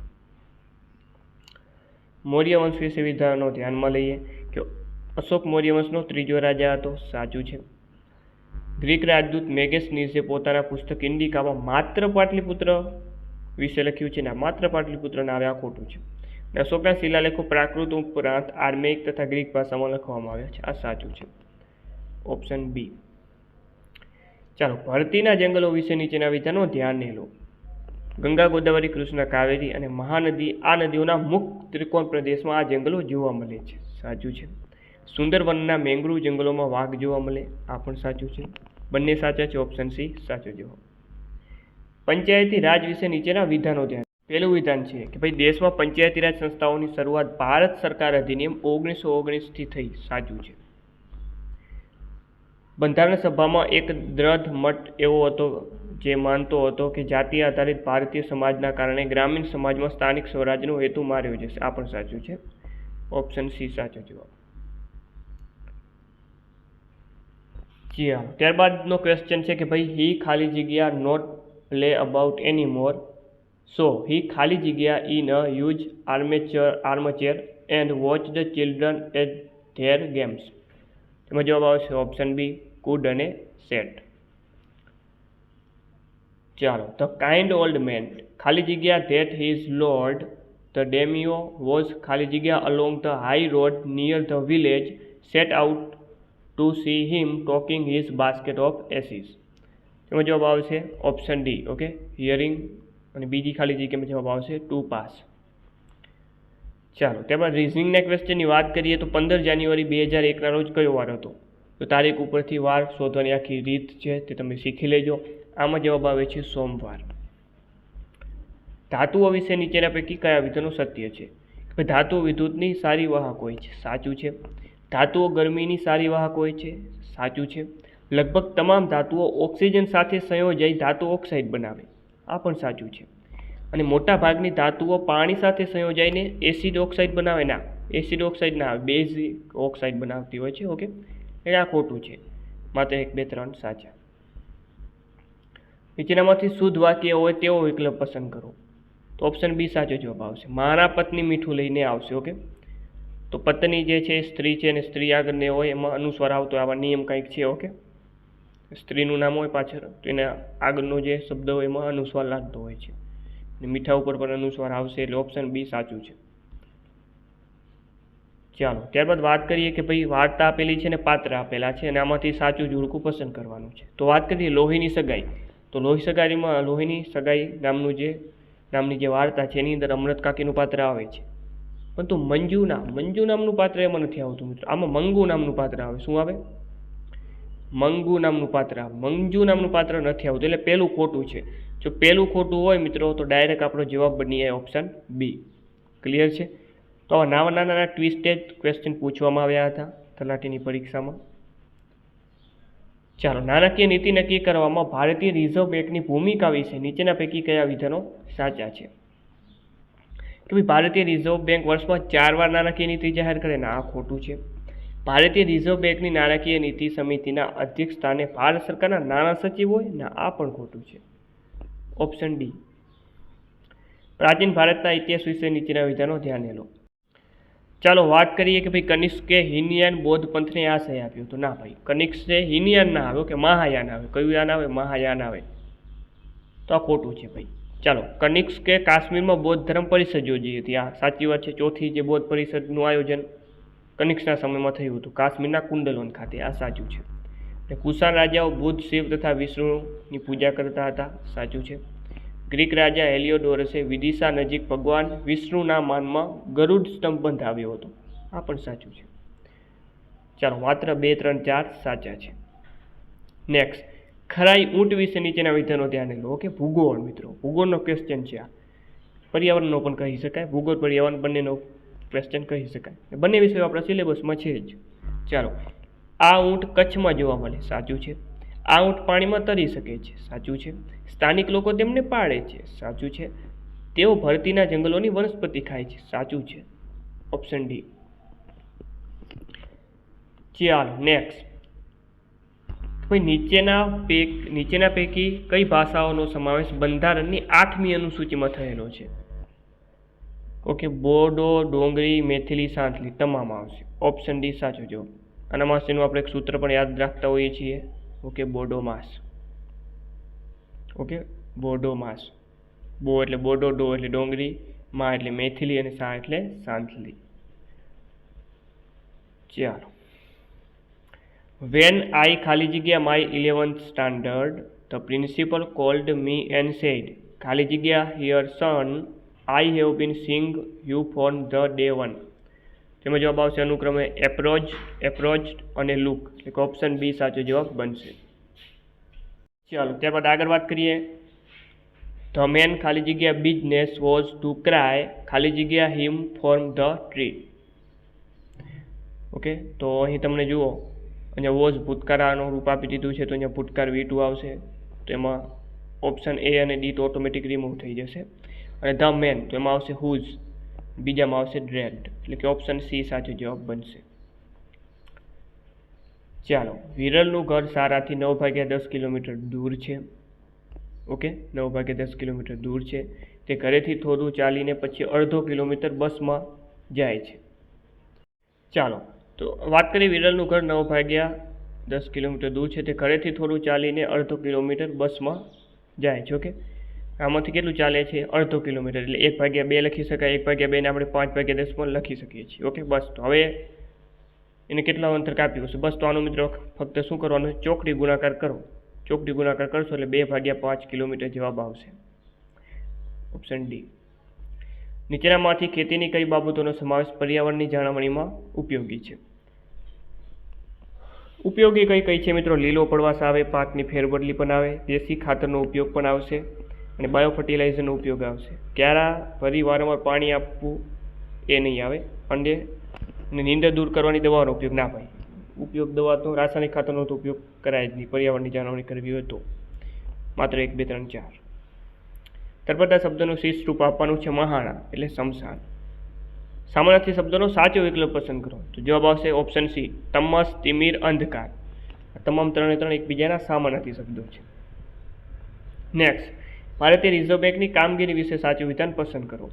મૌર્ય વંશ વિશે વિધાનો ધ્યાનમાં લઈએ કે અશોક મૌર્ય વંશનો 3જો રાજા હતો. સાચું છે. ગ્રીક રાજદૂત મેગેસ્નીઝે પોતાના પુસ્તક ઇન્ડિકામાં માત્ર પાટલીપુત્ર વિશે લખ્યું છે ને માત્ર પાટલીપુત્રના આવે. આ ખોટું છે. અશોકના શિલાલેખો પ્રાકૃત ઉપરાંત આર્મેઇક તથા ગ્રીક ભાષામાં લખવામાં આવ્યા છે. આ સાચું છે. Option B. ચાલો, ભરતીના જંગલો વિશે નીચેના વિધાનો ધ્યાને લો. ગંગા, ગોદાવરી, કૃષ્ણ, કાવેરી અને મહાનદી આ નદીઓના મુક્ત ત્રિકોણ પ્રદેશમાં આ જંગલો જોવા મળે છે. સાચું છે. સુંદરવનના મેંગ્રુવ જંગલોમાં વાઘ જોવા મળે. આ પણ સાચું છે. બંને સાચા છે. ઓપ્શન સી સાચો જવાબ. પંચાયતી રાજ વિશે નીચેના વિધાનો ધ્યાન. પહેલું વિધાન છે કે ભાઈ દેશમાં પંચાયતી રાજ સંસ્થાઓની શરૂઆત ભારત સરકાર અધિનિયમ 1919થી થઈ. સાચું છે. બંધારણ સભામાં એક દ્રઢ મત એવો હતો જે માનતો હતો કે જાતિ આધારિત ભારતીય સમાજના કારણે ગ્રામીણ સમાજમાં સ્થાનિક સ્વરાજનો હેતુ માર્યો જશે. આ પણ સાચું છે. ઓપ્શન સી સાચો જવાબ. ત્યારબાદનો ક્વેશ્ચન છે કે ભાઈ હી ખાલી જગ્યા not play about any more so he ખાલી જગ્યા in a use armchair and watch the children at their games. તેમાં જવાબ આવશે ઓપ્શન બી કુડ અને સેટ. ચાલો. ધ કાઇન્ડ ઓલ્ડ મેન ખાલી જગ્યા that his lord the daimyo was ખાલી જગ્યા along the high road near the village set out to see him talking his basket of ashes. તેમાં જવાબ આવશે option D. Okay, hearing. અને બીજી ખાલી જગ્યામાં જવાબ આવશે ટુ પાસ. ચાલો, ત્યારબાદ રિઝનિંગના ક્વેશ્ચનની વાત કરીએ તો 15 જાન્યુઆરી 2001ના રોજ કયો વાર હતો? તો તારીખ ઉપરથી વાર શોધવાની આખી રીત છે તે તમે શીખી લેજો. આમાં જવાબ આવે છે સોમવાર. ધાતુઓ વિશે નીચેના પૈકી કયા વિધાનો સત્ય છે? ધાતુઓ વિદ્યુતની સારી વાહક હોય છે. સાચું છે. ધાતુઓ ગરમીની સારી વાહક હોય છે. સાચું છે. લગભગ તમામ ધાતુઓ ઓક્સિજન સાથે સંયોજાઈ ધાતુ ઓક્સાઇડ બનાવે. આ પણ સાચું છે. અને મોટા ભાગની ધાતુઓ પાણી સાથે સંયોજાઈને એસિડ ઓક્સાઇડ બનાવે. ના, એસિડ ઓક્સાઇડ ના આવે, બેઝિક ઓક્સાઇડ બનાવતી હોય છે. ઓકે, એટલે આ ખોટું છે. માત્ર 1, 2, 3 સાચા. નીચેનામાંથી શુદ્ધ વાક્ય હોય તેવો વિકલ્પ પસંદ કરો. તો ઓપ્શન બી સાચો જવાબ આવશે. મારા પત્ની મીઠું લઈને આવશે. ઓકે, તો પત્ની જે છે સ્ત્રી છે અને સ્ત્રી આગળ ને હોય એમાં અનુસ્વાર આવતો આવા નિયમ કંઈક છે. ઓકે, સ્ત્રીનું નામ હોય પાછળ તો એના આગળનો જે શબ્દ હોય એમાં અનુસ્વાર લાગતો હોય છે અને મીઠા ઉપર પણ અનુસ્વાર આવશે એટલે ઓપ્શન બી સાચું છે. ચાલો ત્યારબાદ વાત કરીએ કે ભાઈ વાર્તા આપેલી છે ને પાત્ર આપેલા છે અને આમાંથી સાચું જોડકું પસંદ કરવાનું છે. તો વાત કરીએ લોહીની સગાઈ. તો લોહીની સગાઈ નામની જે વાર્તા છે એની અંદર અમૃત કાકીનું પાત્ર આવે છે, પરંતુ મંજુ નામનું પાત્ર એમાં નથી આવતું મિત્રો. આમાં મંગુ નામનું પાત્ર આવે. શું આવે? મંગુ નામનું પાત્ર આવે. મંજુ નામનું પાત્ર નથી આવતું એટલે પહેલું ખોટું છે. જો પહેલું ખોટું હોય મિત્રો તો ડાયરેક્ટ આપણો જવાબ બની જાય ઓપ્શન બી. ક્લિયર છે? તો આવા નાના ટ્વિસ્ટેડ ક્વેશ્ચન પૂછવામાં આવ્યા હતા તલાટીની પરીક્ષામાં. ચાલો, નાણાકીય નીતિ નક્કી કરવામાં ભારતીય રિઝર્વ બેંકની ભૂમિકા વિશે નીચેના પૈકી કયા વિધાનો સાચા છે? કે ભાઈ ભારતીય રિઝર્વ બેંક વર્ષમાં 4 વાર નાણાકીય નીતિ જાહેર કરે ને આ ખોટું છે. ભારતીય રિઝર્વ બેંકની નાણાકીય નીતિ સમિતિના અધ્યક્ષ સ્થાને ભારત સરકારના નાણાં સચિવ હોય ને આ પણ ખોટું છે. Option D. પ્રાચીન ભારતના ઇતિહાસ વિશે નીચેના વિધાનો ધ્યાને લો. ચાલો વાત કરીએ કે ભાઈ કનિષ્કે હીનયાન બૌદ્ધ પંથને આશય આપ્યો. તો ના ભાઈ, કનિષ્કે હીનયાન ના આવે કે મહાયાન આવે. કયું યાન આવે? મહાયાન આવે. તો આ ખોટું છે ભાઈ. ચાલો, કનિષ્કે કાશ્મીરમાં બૌદ્ધ ધર્મ પરિષદ યોજી હતી. આ સાચી વાત છે. ચોથી જે બૌદ્ધ પરિષદનું આયોજન કનિષ્કના સમયમાં થયું હતું કાશ્મીરના કુંડલોન ખાતે. આ સાચું છે. કુષાણ રાજાઓ બુદ્ધ, શિવ તથા વિષ્ણુની પૂજા કરતા હતા. સાચું છે. ગ્રીક રાજા હેલિયોડોરસે વિદિશા નજીક ભગવાન વિષ્ણુના માનમાં ગરુડ સ્તંભ બંધાવ્યો હતો. આ પણ સાચું છે. ચાલો, માત્ર 2, 3, 4 સાચા છે. નેક્સ્ટ, ખરાઈ ઊંટ વિશે નીચેના વિધાનો ધ્યાને લો. ઓકે, ભૂગોળ મિત્રો, ભૂગોળનો ક્વેશ્ચન છે આ. પર્યાવરણનો પણ કહી શકાય, ભૂગોળ પર્યાવરણ બંનેનો ક્વેશ્ચન કહી શકાય. બંને વિષયો આપણા સિલેબસમાં છે જ. ચાલો, આ ઊંટ કચ્છમાં જોવા મળે. સાચું છે. આ ઊંટ પાણીમાં તરી શકે છે. સાચું છે. સ્થાનિક લોકો તેમને પાળે છે. સાચું છે. તેઓ ભરતીના જંગલોની વનસ્પતિ ખાય છે. સાચું છે. Option D. ચાલો નેક્સ્ટ, ભાઈ નીચેના પૈકી કઈ ભાષાઓનો સમાવેશ બંધારણની 8મી અનુસૂચિમાં થયેલો છે? ઓકે, બોડો, ડોંગરી, મેથિલી, સાંથલી તમામ આવશે. ઓપ્શન ડી સાચો જવાબ. આના માટેનું આપણે એક સૂત્ર પણ યાદ રાખતા હોઈએ છીએ. ઓકે, બોડો માસ. ઓકે, બોડો માસ. બો એટલે બોડો, ડો એટલે ડોંગરી, મા એટલે મેથિલી અને સા એટલે સાંથલી. ચાલો, વેન આઈ ખાલી જગ્યા my 11th standard the principal called me and said ખાલી જગ્યા here son I have been sing you for the day 1. તેમાં જવાબ આવશે અનુક્રમે એપ્રોચ્ડ અને લુક. એટલે ઓપ્શન બી સાચો જવાબ બનશે. ચાલો, ત્યારબાદ આગળ વાત કરીએ. ધ મેન ખાલી જગ્યા બિઝનેસ વોઝ ટુ ક્રાય ખાલી જગ્યા him from the tree. Okay, તો અહીં તમને જુઓ અહીંયા વોઝ ભૂતકાળનું રૂપ આપી દીધું છે તો અહીંયા ભૂતકાળ V2 આવશે. તો એમાં ઓપ્શન એ અને ડી તો ઓટોમેટિક રિમૂવ થઈ જશે. અને ધ મેન તો એમાં આવશે હુઝ, બીજામાં આવશે ડ્રેગ્ડ. એટલે કે ઓપ્શન સી સાચો જવાબ બનશે. ચાલો, વિરલનું ઘર સારાથી 9 × 10 કિલોમીટર દૂર છે. ઓકે, 9 × 10 કિલોમીટર દૂર છે. તે ઘરેથી થોડું ચાલીને પછી અડધો કિલોમીટર બસમાં જાય છે. ચાલો, તો વાત કરીએ વિરલનું ઘર 9 × 10 કિલોમીટર દૂર છે. તે ઘરેથી થોડું ચાલીને અડધો કિલોમીટર બસમાં જાય છે. ઓકે, આમાંથી કેટલું ચાલે છે? અડધો કિલોમીટર. એટલે 1/2 લખી શકાય. 1/2 ને આપણે 5/10 પણ લખી શકીએ છીએ. ઓકે, બસ. તો હવે એને કેટલા અંતર કાપ્યું હશે? બસ તો આનો મિત્રો ફક્ત શું કરવાનું? ચોકડી ગુણાકાર કરો. ચોકડી ગુણાકાર કરશો એટલે 2/5 કિલોમીટર જવાબ આવશે. Option D. નીચેનામાંથી ખેતીની કઈ બાબતોનો સમાવેશ પર્યાવરણની જાળવણીમાં ઉપયોગી છે? ઉપયોગી કઈ છે મિત્રો? લીલો પડવાશ આવે, પાકની ફેરબદલી પણ આવે, દેશી ખાતરનો ઉપયોગ પણ આવશે અને બાયો ફર્ટિલાઇઝરનો ઉપયોગ આવશે. ક્યારા ફરી વારંવાર પાણી આપવું એ નહીં આવે. અને નીંદર દૂર કરવાની દવાનો ઉપયોગ ના ભાઈ. ઉપયોગ દવા તો રાસાયણિક ખાતરનો તો ઉપયોગ કરાય જ નહીં. પર્યાવરણની જાળવણી કરવી હોય તો માત્ર 1, 2, 3, 4. ત્યારબાદ આ શબ્દનું શીર્ષ રૂપ આપવાનું છે મહાણા એટલે શમશાન. સામાન્યથી શબ્દનો સાચો વિકલ્પ પસંદ કરો. તો જવાબ આવશે ઓપ્શન સી તમસ, તિમિર, અંધકાર. તમામ 3 એકબીજાના સામાન્યથી શબ્દો છે. નેક્સ્ટ, ભારતીય રિઝર્વ બેંકની કામગીરી વિશે સાચું વિધાન પસંદ કરો.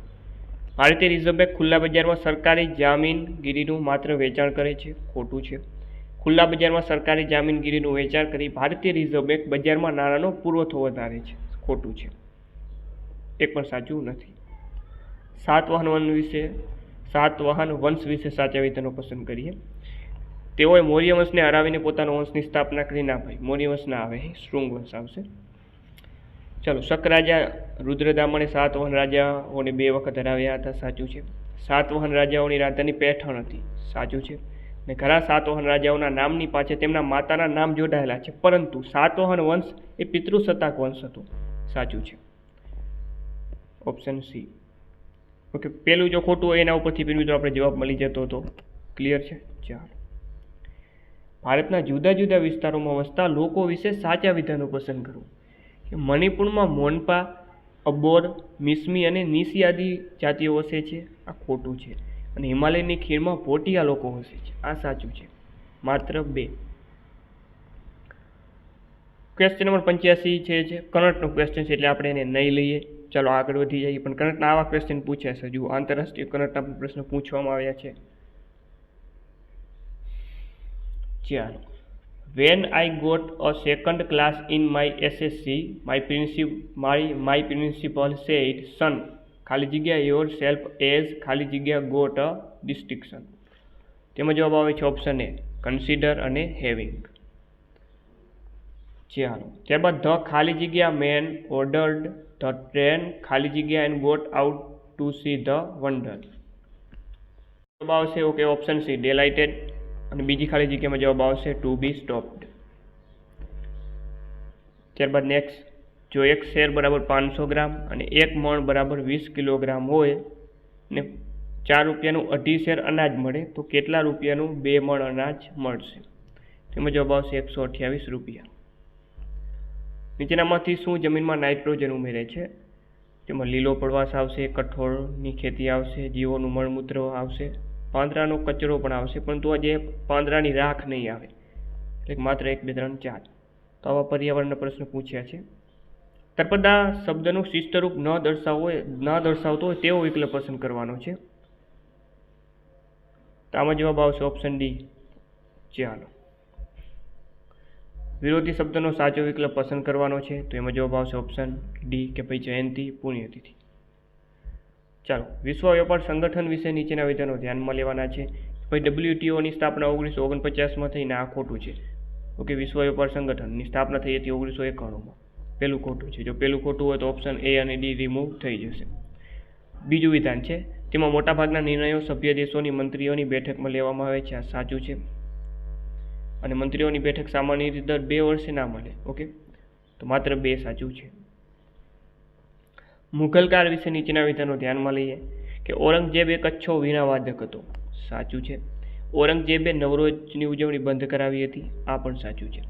ભારતીય રિઝર્વ બેંક ખુલ્લા બજારમાં સરકારી જામીનગીરીનું માત્ર વેચાણ કરે છે. ખોટું છે. ખુલ્લા બજારમાં સરકારી જામીનગીરીનું વેચાણ કરી ભારતીય રિઝર્વ બેંક બજારમાં નાણાંનો પુરવઠો વધારે છે. ખોટું છે. એક પણ સાચું નથી. સાતવાહન વંશ વિશે સાચા વિધાનો પસંદ કરીએ. તેઓએ મૌર્ય વંશને હરાવીને પોતાના વંશની સ્થાપના કરી. ના ભાઈ, મૌર્ય વંશ ના આવે, શૃંગ વંશ આવશે. ચાલો, શક રાજા રુદ્રદામણે સાતવાહન રાજાઓને 2 વખત હરાવ્યા હતા. સાચું છે. સાતવાહન રાજાઓની રાજધાની પેઠણ હતી. સાચું છે. અને ઘણા સાતવાહન રાજાઓના નામની પાછળ તેમના માતાના નામ જોડાયેલા છે, પરંતુ સાતવાહન વંશ એ પિતૃસત્તાક વંશ હતો. સાચું છે. Option C. ઓકે, પેલું જો ખોટું હોય એના ઉપરથી મિત્રો આપણે જવાબ મળી જતો હતો. ક્લિયર છે? ચાલો, ભારતના જુદા જુદા વિસ્તારોમાં વસતા લોકો વિશે સાચા વિધાનો પસંદ કરો. મણિપુરમાં મોનપા, અબોર, મિસમી અને નીસી આદિ જાતિઓ વસે છે. આ ખોટું છે. અને હિમાલયની ખીણમાં ભોટિયા લોકો વસે છે. આ સાચું છે. માત્ર 2. ક્વેશ્ચન નંબર 85 છે કરંટનો ક્વેશ્ચન છે, એટલે આપણે એને નહીં લઈએ. ચાલો આગળ વધી જઈએ. પણ કરંટના આવા ક્વેશ્ચન પૂછ્યા છે. જુઓ, આંતરરાષ્ટ્રીય કરંટના પ્રશ્નો પૂછવામાં આવ્યા છે. ચાલો, when I got a second class in my SSC, my principal said, son, ખાલી જગ્યા yourself as ખાલી જગ્યા got a distinction. તેમાં જવાબ આવે છે ઓપ્શન એ, કન્સિડર અને હેવિંગ. ચાલો, ત્યારબાદ ધ ખાલી જગ્યા મેન ઓર્ડર્ડ ધ ટ્રેન ખાલી જગ્યા and got out to see the wonder. જવાબ આવશે ઓકે ઓપ્શન સી, ડેલાઇટેડ. અને બીજી ખાલી જગ્યામાં જવાબ આવશે ટુ બી સ્ટોપ્ડ. ત્યારબાદ નેક્સ્ટ, જો એક શેર બરાબર 500 ગ્રામ અને 1 મણ બરાબર 20 કિલોગ્રામ હોય ને 4 રૂપિયાનું 2.5 શેર અનાજ મળે તો કેટલા રૂપિયાનું 2 મણ અનાજ મળશે? તેમાં જવાબ આવશે 128 રૂપિયા. નીચેનામાંથી શું જમીનમાં નાઇટ્રોજન ઉમેરે છે? તેમાં લીલો પડવાશ આવશે, કઠોળની ખેતી આવશે, જીવોનું મળમૂત્ર આવશે, પાંદડાનો કચરો પણ આવશે, પરંતુ આ જે પાંદડાની રાખ નહીં આવે. એટલે માત્ર 1, 2, 3, 4. તો આવા પર્યાવરણના પ્રશ્નો પૂછ્યા છે. તળપદા શબ્દનું શિષ્ટરૂપ ન દર્શાવતો હોય તેવો વિકલ્પ પસંદ કરવાનો છે. તો આમાં જવાબ આવશે ઓપ્શન ડી. ચાલો, વિરોધી શબ્દનો સાચો વિકલ્પ પસંદ કરવાનો છે. તો એમાં જવાબ આવશે ઓપ્શન ડી કે ભાઈ જયંતિ, પુણ્યતિથિ. ચાલો, વિશ્વ વેપાર સંગઠન વિશે નીચેના વિધાનો ધ્યાનમાં લેવાના છે. ભાઈ WTOની સ્થાપના 1949માં થઈને. આ ખોટું છે. ઓકે, વિશ્વ વેપાર સંગઠનની સ્થાપના થઈ હતી 1991માં. પેલું ખોટું છે. જો પેલું ખોટું હોય તો ઓપ્શન એ અને ડી રિમૂવ થઈ જશે. બીજું વિધાન છે, તેમાં મોટાભાગના નિર્ણયો સભ્ય દેશોની મંત્રીઓની બેઠકમાં લેવામાં આવે છે. આ સાચું છે. અને મંત્રીઓની બેઠક સામાન્ય રીતે દર 2 વર્ષે ના મળે. ઓકે, તો માત્ર 2 સાચું છે. મુઘલકાળ વિશે નીચેના વિધાનો ધ્યાનમાં લઈએ કે ઔરંગઝેબ એક અચ્છો વીણાવાદક હતો. સાચું છે. ઔરંગઝેબે નવરોજની ઉજવણી બંધ કરાવી હતી. આ પણ સાચું છે.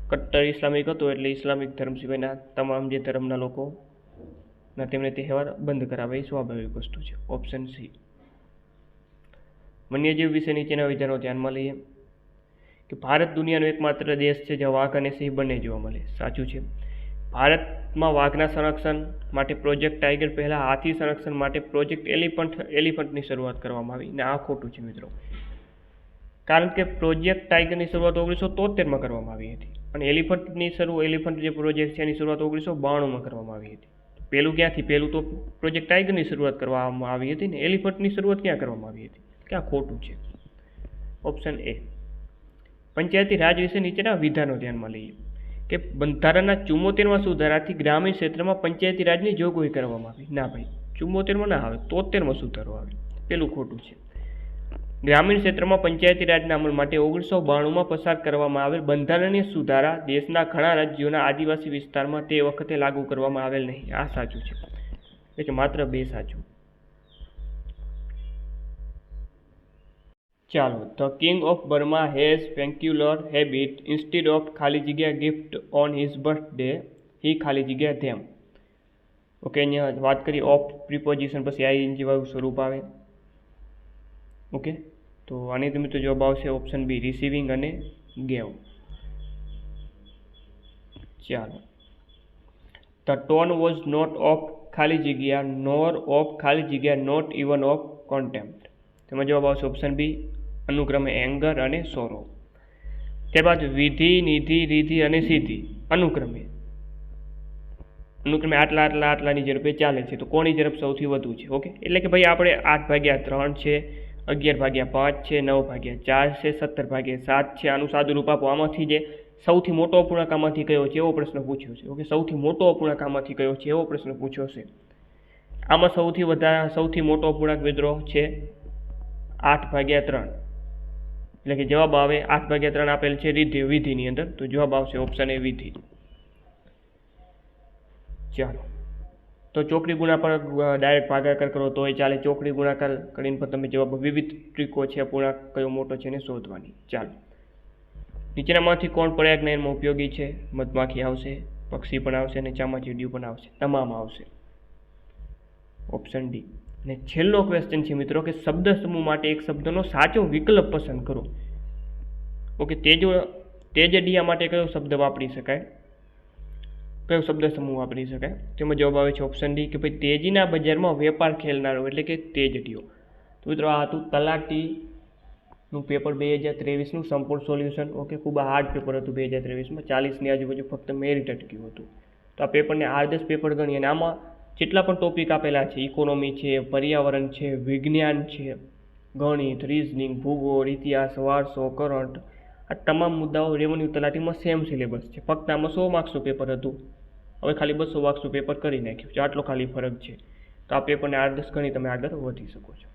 કટ્ટર ઇસ્લામિક હતો, એટલે ઇસ્લામિક ધર્મ સિવાયના તમામ જે ધર્મના લોકોના તેમણે તહેવાર બંધ કરાવે એ સ્વાભાવિક વસ્તુ છે. Option C. વન્યજીવ વિશે નીચેના વિધાનો ધ્યાનમાં લઈએ કે ભારત દુનિયાનો એકમાત્ર દેશ છે જ્યાં વાઘ અને સિંહ બંને જોવા મળે. સાચું છે. ભારતમાં વાઘના સંરક્ષણ માટે પ્રોજેક્ટ ટાઈગર પહેલાં હાથી સંરક્ષણ માટે પ્રોજેક્ટ એલિફન્ટની શરૂઆત કરવામાં આવી. ને આ ખોટું છે મિત્રો, કારણ કે પ્રોજેક્ટ ટાઈગરની શરૂઆત 1973માં કરવામાં આવી હતી અને એલિફન્ટ જે પ્રોજેક્ટ છે એની શરૂઆત 1992માં કરવામાં આવી હતી. પહેલું ક્યાંથી? પહેલું તો પ્રોજેક્ટ ટાઈગરની શરૂઆત કરવામાં આવી હતી ને એલિફન્ટની શરૂઆત ક્યાં કરવામાં આવી હતી? ક્યાં ખોટું છે? ઓપ્શન એ. પંચાયતી રાજ વિશે નીચેના વિધાનો ધ્યાનમાં લઈએ કે બંધારણના 74માં સુધારાથી ગ્રામીણ ક્ષેત્રમાં પંચાયતી રાજની જોગવાઈ કરવામાં આવી. ના ભાઈ, 74માં ના આવે, 73માં સુધારો આવે. પેલું ખોટું છે. ગ્રામીણ ક્ષેત્રમાં પંચાયતી રાજના અમલ માટે 1992માં પસાર કરવામાં આવેલ બંધારણીય સુધારા દેશના ઘણા રાજ્યોના આદિવાસી વિસ્તારમાં તે વખતે લાગુ કરવામાં આવેલ નહીં. આ સાચું છે. એટલે માત્ર 2 સાચું. ચાલો, the king of Burma has peculiar habit instead of ખાલી જગ્યા gift on his birthday he ખાલી જગ્યા ધેમ. ઓકે, અહીંયા વાત કરી ઓફ પ્રિપોઝિશન પછી આઈએનજી વાળું સ્વરૂપ આવે. ઓકે, તો આની તમે તો જવાબ આવશે ઓપ્શન બી, રિસીવિંગ અને ગેવ. ચાલો, the tone was not of ખાલી જગ્યા નોર ઓફ ખાલી જગ્યા નોટ ઇવન ઓફ કોન્ટેમ્પ્ટ. તેમાં જવાબ આવશે ઓપ્શન બી, અનુક્રમે એંગર અને સોરો. ત્યારબાદ વિધિ, નિધિ, રીધિ અને સિદ્ધિ અનુક્રમે આટલાની ઝડપે ચાલે છે. તો કોની ઝડપ સૌથી વધુ છે? ઓકે, એટલે કે ભાઈ આપણે 8/3 છે, 11/5 છે, 9/4 છે, 17/7 છે. આનું સાદું રૂપ આપો. આમાંથી જે સૌથી મોટો અપૂર્ણાંક આમાંથી કયો છે એવો પ્રશ્ન પૂછ્યો છે. ઓકે, સૌથી મોટો અપૂર્ણાંક આમાંથી કયો છે એવો પ્રશ્ન પૂછ્યો છે. આમાં સૌથી મોટો અપૂર્ણાંક મિત્રો છે 8/3. એટલે કે જવાબ આવે 8/3 આપેલ છે વિધિની અંદર. તો જવાબ આવશે ઓપ્શન એ વિધિ. ચાલો, તો ચોકડી ગુણાકાર ડાયરેક્ટ ભાગાકાર કરો તો એ ચાલે. ચોકડી ગુણાકાર કરીને પણ તમે જવાબ વિવિધ ટ્રીકો છે અપૂર્ણાંક કયો મોટો છે એને શોધવાની. ચાલો, નીચેનામાંથી કોણ પર્યાયજ્ઞાનમાં ઉપયોગી છે? મધમાખી આવશે, પક્ષી પણ આવશે અને ચામાચીડિયું પણ આવશે. તમામ આવશે. Option D. અને છેલ્લો ક્વેશ્ચન છે મિત્રો કે શબ્દ સમૂહ માટે એક શબ્દનો સાચો વિકલ્પ પસંદ કરો. ઓકે, તેજડિયા માટે કયો શબ્દ વાપરી શકાય? કયો શબ્દ સમૂહ વાપરી શકાય? તેમાં જવાબ આવે છે ઓપ્શન ડી કે ભાઈ તેજીના બજારમાં વેપાર ખેલનારો એટલે કે તેજડિયો. તો મિત્રો આ હતું તલાટીનું પેપર 2023નું સંપૂર્ણ સોલ્યુશન. ઓકે, ખૂબ હાર્ડ પેપર હતું 2023માં. 40ની આજુબાજુ ફક્ત મેરિટ અટક્યું હતું. તો આ પેપરને હાર્ડેસ્ટ પેપર ગણી. અને આમાં જેટલા પણ ટોપિક આપેલા છે, ઇકોનોમી છે, પર્યાવરણ છે, વિજ્ઞાન છે, ગણિત, રીઝનિંગ, ભૂગોળ, ઇતિહાસ, વારસો, કરંટ, આ તમામ મુદ્દાઓ રેવન્યુ તલાટીમાં સેમ સિલેબસ છે. ફક્ત આમાં 100 માર્ક્સનું પેપર હતું. હવે ખાલી 200 માર્ક્સનું પેપર કરી નાખ્યું છે. આટલો ખાલી ફરક છે. તો આ પેપરને હાર્ડેસ્ટ ગણી તમે આગળ વધી શકો છો.